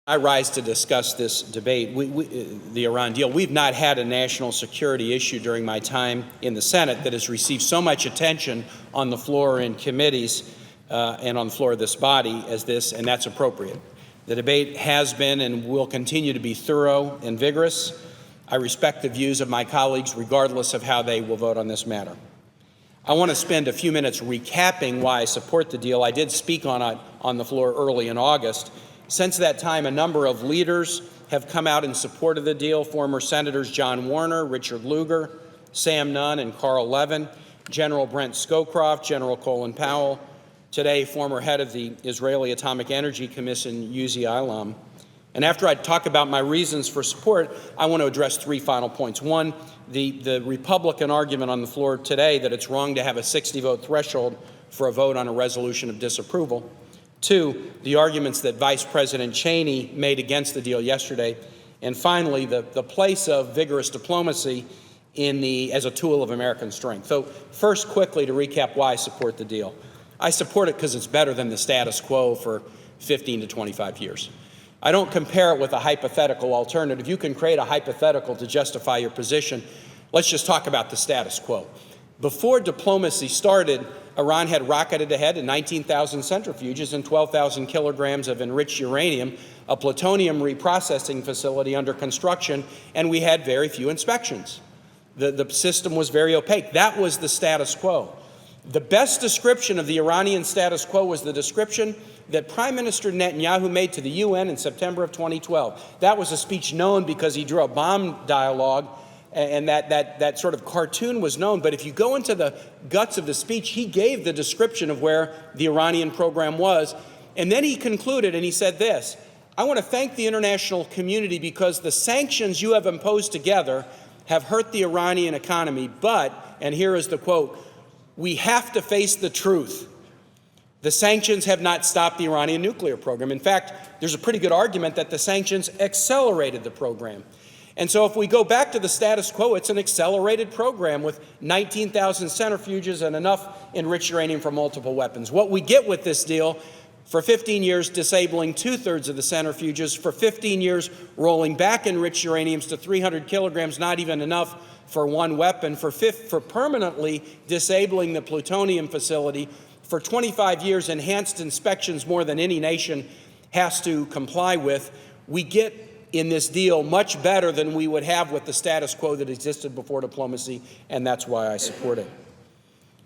I rise to discuss this debate, the Iran deal. We've not had a national security issue during my time in the Senate that has received so much attention on the floor in committees and on the floor of this body as this, and that's appropriate. The debate has been and will continue to be thorough and vigorous. I respect the views of my colleagues regardless of how they will vote on this matter. I want to spend a few minutes recapping why I support the deal. I did speak on it on the floor early in August. Since that time, a number of leaders have come out in support of the deal. Former Senators John Warner, Richard Lugar, Sam Nunn, and Carl Levin, General Brent Scowcroft, General Colin Powell, today former head of the Israeli Atomic Energy Commission, Uzi Ilam. And after I talk about my reasons for support, I want to address three final points. One, the Republican argument on the floor today that it's wrong to have a 60-vote threshold for a vote on a resolution of disapproval. Two, the arguments that Vice President Cheney made against the deal yesterday. And finally, the place of vigorous diplomacy as a tool of American strength. So first, quickly, to recap why I support the deal. I support it because it's better than the status quo for 15 to 25 years. I don't compare it with a hypothetical alternative. You can create a hypothetical to justify your position. Let's just talk about the status quo. Before diplomacy started, Iran had rocketed ahead in 19,000 centrifuges and 12,000 kilograms of enriched uranium, a plutonium reprocessing facility under construction, and we had very few inspections. The system was very opaque. That was the status quo. The best description of the Iranian status quo was the description that Prime Minister Netanyahu made to the UN in September of 2012. That was a speech known because he drew a bomb dialogue, and that sort of cartoon was known. But if you go into the guts of the speech, he gave the description of where the Iranian program was. And then he concluded, and he said this: I want to thank the international community because the sanctions you have imposed together have hurt the Iranian economy. But, and here is the quote, we have to face the truth. The sanctions have not stopped the Iranian nuclear program. In fact, there's a pretty good argument that the sanctions accelerated the program. And so if we go back to the status quo, it's an accelerated program with 19,000 centrifuges and enough enriched uranium for multiple weapons. What we get with this deal, for 15 years disabling 2/3 of the centrifuges, for 15 years rolling back enriched uraniums to 300 kilograms, not even enough for one weapon, for permanently disabling the plutonium facility, for 25 years enhanced inspections more than any nation has to comply with. We get in this deal much better than we would have with the status quo that existed before diplomacy, and that's why I support it.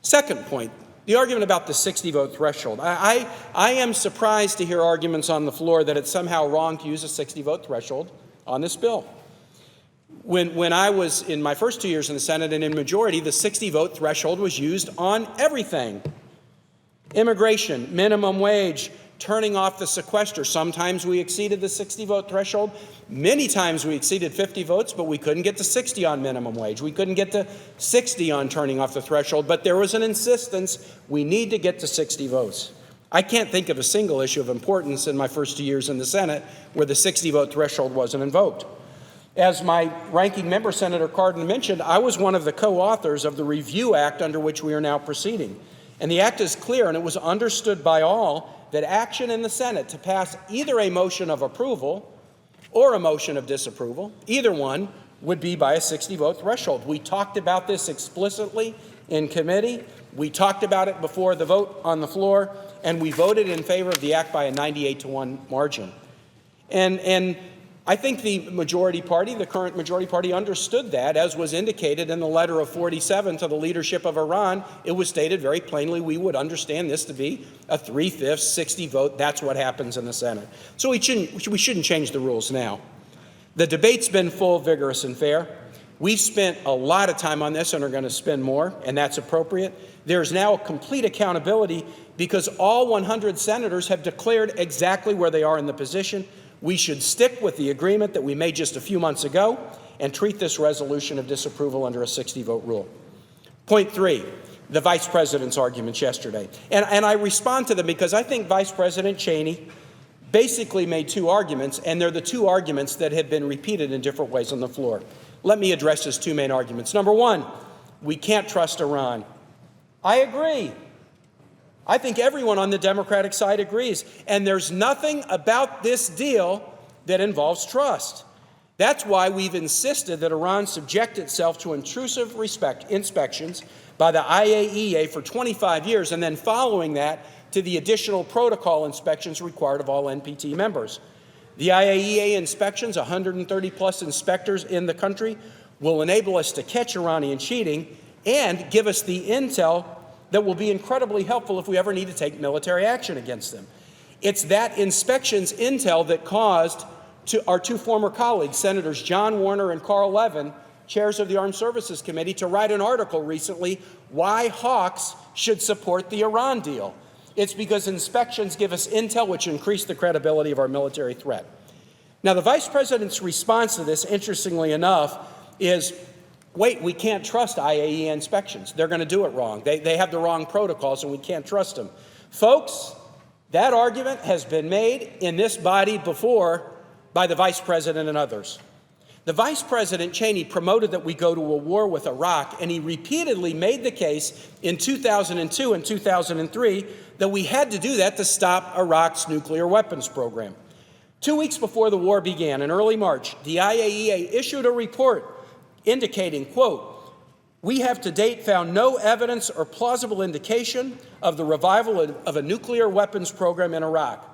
Second point, the argument about the 60-vote threshold. I am surprised to hear arguments on the floor that it's somehow wrong to use a 60-vote threshold on this bill. When I was in my first 2 years in the Senate and in majority, the 60-vote threshold was used on everything. Immigration, minimum wage, turning off the sequester. Sometimes we exceeded the 60-vote threshold. Many times we exceeded 50 votes, but we couldn't get to 60 on minimum wage. We couldn't get to 60 on turning off the threshold, but there was an insistence we need to get to 60 votes. I can't think of a single issue of importance in my first 2 years in the Senate where the 60-vote threshold wasn't invoked. As my ranking member, Senator Cardin, mentioned, I was one of the co-authors of the Review Act under which we are now proceeding. And the act is clear, and it was understood by all, that action in the Senate to pass either a motion of approval or a motion of disapproval, either one, would be by a 60-vote threshold. We talked about this explicitly in committee. We talked about it before the vote on the floor, and we voted in favor of the act by a 98-to-1 margin. And I think the majority party, the current majority party, understood that, as was indicated in the letter of 47 to the leadership of Iran. It was stated very plainly we would understand this to be a 3/5, 60 vote. That's what happens in the Senate. So we shouldn't change the rules now. The debate's been full, vigorous, and fair. We've spent a lot of time on this and are going to spend more, and that's appropriate. There's now a complete accountability because all 100 senators have declared exactly where they are in the position. We should stick with the agreement that we made just a few months ago and treat this resolution of disapproval under a 60-vote rule. Point three, the Vice President's arguments yesterday. And I respond to them because I think Vice President Cheney basically made two arguments, and they're the two arguments that have been repeated in different ways on the floor. Let me address his two main arguments. Number one, we can't trust Iran. I agree. I think everyone on the Democratic side agrees. And there's nothing about this deal that involves trust. That's why we've insisted that Iran subject itself to intrusive inspections by the IAEA for 25 years, and then following that to the additional protocol inspections required of all NPT members. The IAEA inspections, 130-plus inspectors in the country, will enable us to catch Iranian cheating and give us the intel that will be incredibly helpful if we ever need to take military action against them. It's that inspections intel that caused our two former colleagues, Senators John Warner and Carl Levin, chairs of the Armed Services Committee, to write an article recently, Why Hawks Should Support the Iran Deal. It's because inspections give us intel which increase the credibility of our military threat. Now, the Vice President's response to this, interestingly enough, is, wait, we can't trust IAEA inspections. They're going to do it wrong. They have the wrong protocols, and we can't trust them. Folks, that argument has been made in this body before by the Vice President and others. The Vice President Cheney promoted that we go to a war with Iraq, and he repeatedly made the case in 2002 and 2003 that we had to do that to stop Iraq's nuclear weapons program. 2 weeks before the war began, in early March, the IAEA issued a report indicating, quote, we have to date found no evidence or plausible indication of the revival of a nuclear weapons program in Iraq.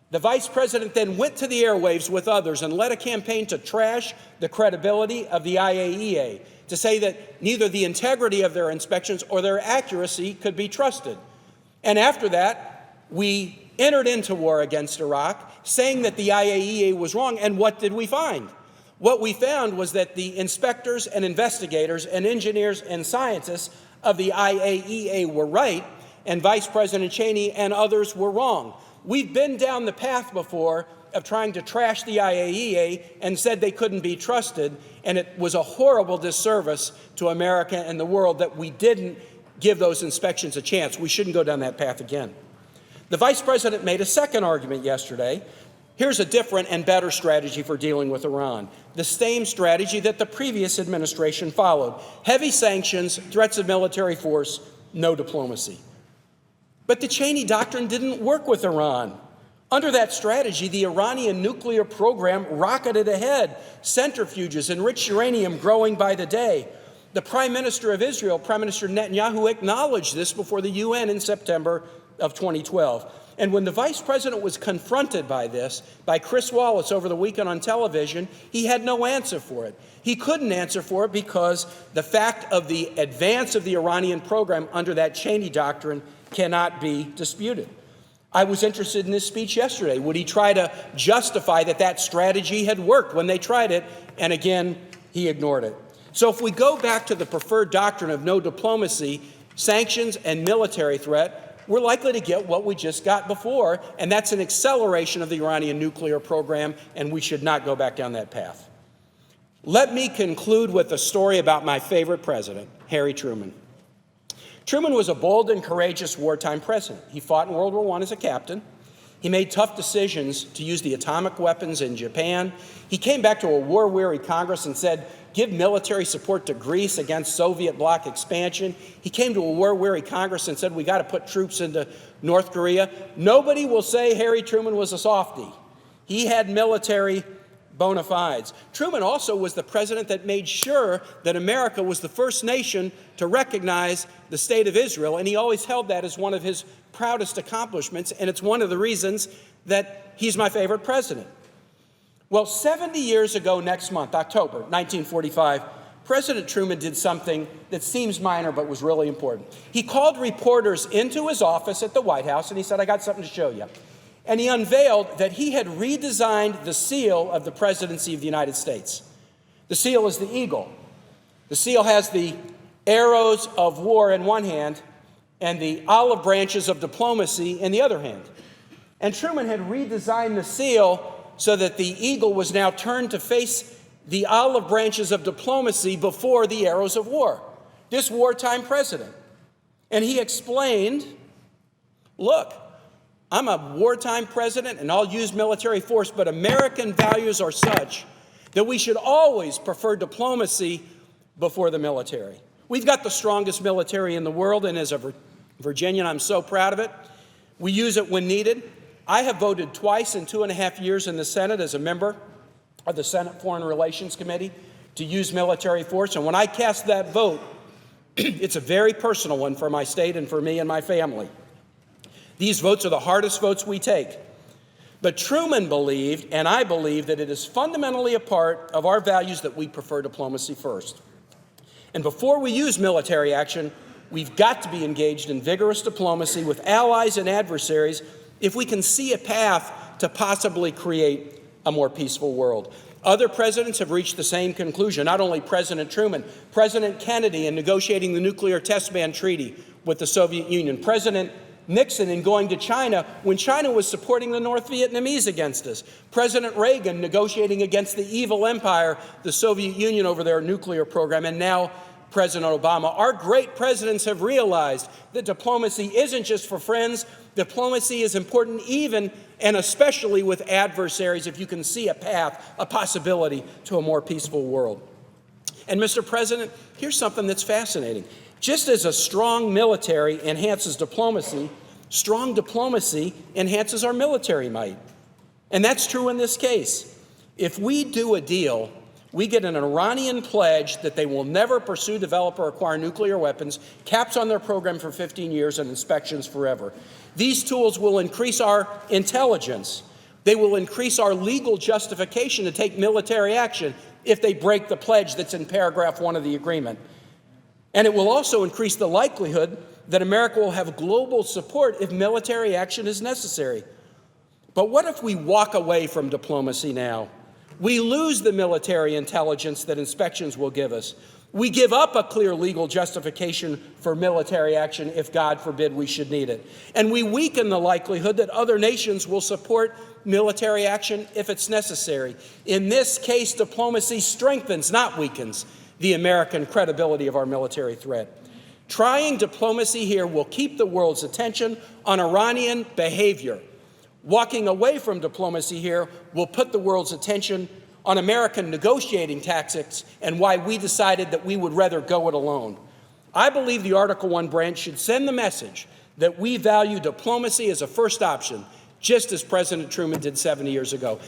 The Vice President then went to the airwaves with others and led a campaign to trash the credibility of the IAEA, to say that neither the integrity of their inspections or their accuracy could be trusted. And after that, we entered into war against Iraq, saying that the IAEA was wrong. And what did we find? What we found was that the inspectors and investigators and engineers and scientists of the IAEA were right, and Vice President Cheney and others were wrong. We've been down the path before of trying to trash the IAEA and said they couldn't be trusted, and it was a horrible disservice to America and the world that we didn't give those inspections a chance. We shouldn't go down that path again. The Vice President made a second argument yesterday. Here's a different and better strategy for dealing with Iran, the same strategy that the previous administration followed: heavy sanctions, threats of military force, no diplomacy. But the Cheney Doctrine didn't work with Iran. Under that strategy, the Iranian nuclear program rocketed ahead, centrifuges, enriched uranium growing by the day. The Prime Minister of Israel, Prime Minister Netanyahu, acknowledged this before the UN in September of 2012. And when the Vice President was confronted by this, by Chris Wallace over the weekend on television, he had no answer for it. He couldn't answer for it because the fact of the advance of the Iranian program under that Cheney Doctrine cannot be disputed. I was interested in this speech yesterday. Would he try to justify that that strategy had worked when they tried it? And again, he ignored it. So if we go back to the preferred doctrine of no diplomacy, sanctions, and military threat, we're likely to get what we just got before, and that's an acceleration of the Iranian nuclear program, and we should not go back down that path. Let me conclude with a story about my favorite president, Harry Truman. Truman was a bold and courageous wartime president. He fought in World War I as a captain. He made tough decisions to use the atomic weapons in Japan. He came back to a war-weary Congress and said, give military support to Greece against Soviet bloc expansion. He came to a war-weary Congress and said, we got to put troops into North Korea. Nobody will say Harry Truman was a softie. He had military bona fides. Truman also was the president that made sure that America was the first nation to recognize the state of Israel, and he always held that as one of his proudest accomplishments, and it's one of the reasons that he's my favorite president. Well, 70 years ago next month, October 1945, President Truman did something that seems minor but was really important. He called reporters into his office at the White House, and he said, I got something to show you. And he unveiled that he had redesigned the seal of the presidency of the United States. The seal is the eagle. The seal has the arrows of war in one hand and the olive branches of diplomacy in the other hand. And Truman had redesigned the seal so that the eagle was now turned to face the olive branches of diplomacy before the arrows of war. This wartime president. And he explained, look, I'm a wartime president and I'll use military force, but American values are such that we should always prefer diplomacy before the military. We've got the strongest military in the world, and as a Virginian, I'm so proud of it. We use it when needed. I have voted twice in 2.5 years in the Senate as a member of the Senate Foreign Relations Committee to use military force. And when I cast that vote, it's a very personal one for my state and for me and my family. These votes are the hardest votes we take. But Truman believed, and I believe, that it is fundamentally a part of our values that we prefer diplomacy first. And before we use military action, we've got to be engaged in vigorous diplomacy with allies and adversaries if we can see a path to possibly create a more peaceful world. Other presidents have reached the same conclusion, not only President Truman, President Kennedy in negotiating the nuclear test ban treaty with the Soviet Union, President Nixon in going to China when China was supporting the North Vietnamese against us, President Reagan negotiating against the evil empire, the Soviet Union, over their nuclear program, and now President Obama. Our great presidents have realized that diplomacy isn't just for friends. Diplomacy is important even and especially with adversaries if you can see a path, a possibility to a more peaceful world. And Mr. President, here's something that's fascinating. Just as a strong military enhances diplomacy, strong diplomacy enhances our military might. And that's true in this case. If we do a deal, we get an Iranian pledge that they will never pursue, develop, or acquire nuclear weapons, caps on their program for 15 years, and inspections forever. These tools will increase our intelligence. They will increase our legal justification to take military action if they break the pledge that's in paragraph 1 of the agreement. And it will also increase the likelihood that America will have global support if military action is necessary. But what if we walk away from diplomacy now? We lose the military intelligence that inspections will give us. We give up a clear legal justification for military action if, God forbid, we should need it. And we weaken the likelihood that other nations will support military action if it's necessary. In this case, diplomacy strengthens, not weakens, the American credibility of our military threat. Trying diplomacy here will keep the world's attention on Iranian behavior. Walking away from diplomacy here will put the world's attention on American negotiating tactics and why we decided that we would rather go it alone. I believe the Article I branch should send the message that we value diplomacy as a first option, just as President Truman did 70 years ago.